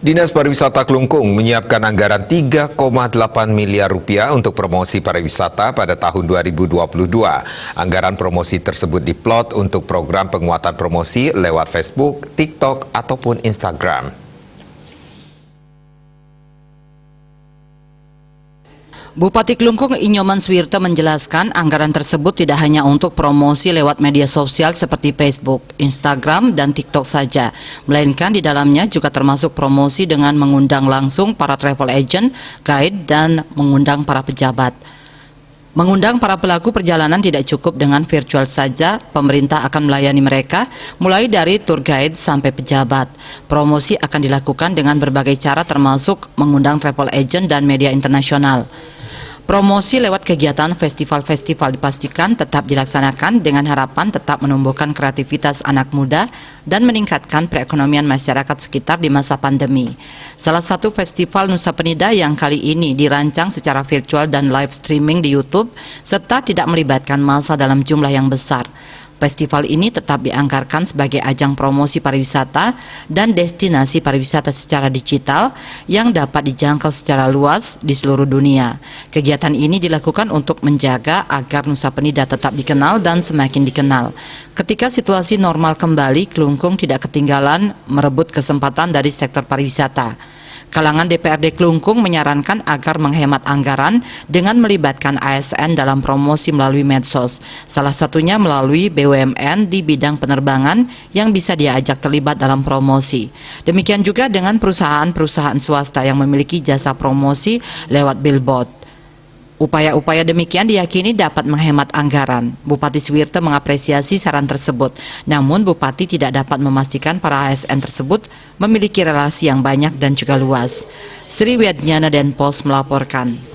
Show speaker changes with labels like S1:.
S1: Dinas Pariwisata Klungkung menyiapkan anggaran 3,8 miliar rupiah untuk promosi pariwisata pada tahun 2022. Anggaran promosi tersebut diplot untuk program penguatan promosi lewat Facebook, TikTok, ataupun Instagram.
S2: Bupati Klungkung Inyoman Suwirto menjelaskan anggaran tersebut tidak hanya untuk promosi lewat media sosial seperti Facebook, Instagram, dan TikTok saja, melainkan di dalamnya juga termasuk promosi dengan mengundang langsung para travel agent, guide, dan mengundang para pejabat. Mengundang para pelaku perjalanan tidak cukup dengan virtual saja, pemerintah akan melayani mereka mulai dari tour guide sampai pejabat. Promosi akan dilakukan dengan berbagai cara termasuk mengundang travel agent dan media internasional. Promosi lewat kegiatan festival-festival dipastikan tetap dilaksanakan dengan harapan tetap menumbuhkan kreativitas anak muda dan meningkatkan perekonomian masyarakat sekitar di masa pandemi. Salah satu festival Nusa Penida yang kali ini dirancang secara virtual dan live streaming di YouTube serta tidak melibatkan massa dalam jumlah yang besar. Festival ini tetap dianggarkan sebagai ajang promosi pariwisata dan destinasi pariwisata secara digital yang dapat dijangkau secara luas di seluruh dunia. Kegiatan ini dilakukan untuk menjaga agar Nusa Penida tetap dikenal dan semakin dikenal. Ketika situasi normal kembali, Klungkung tidak ketinggalan merebut kesempatan dari sektor pariwisata. Kalangan DPRD Klungkung menyarankan agar menghemat anggaran dengan melibatkan ASN dalam promosi melalui medsos, salah satunya melalui BUMN di bidang penerbangan yang bisa diajak terlibat dalam promosi. Demikian juga dengan perusahaan-perusahaan swasta yang memiliki jasa promosi lewat billboard. Upaya-upaya demikian diyakini dapat menghemat anggaran. Bupati Suwirto mengapresiasi saran tersebut. Namun Bupati tidak dapat memastikan para ASN tersebut memiliki relasi yang banyak dan juga luas. Sri Wiatnyana Denpos melaporkan.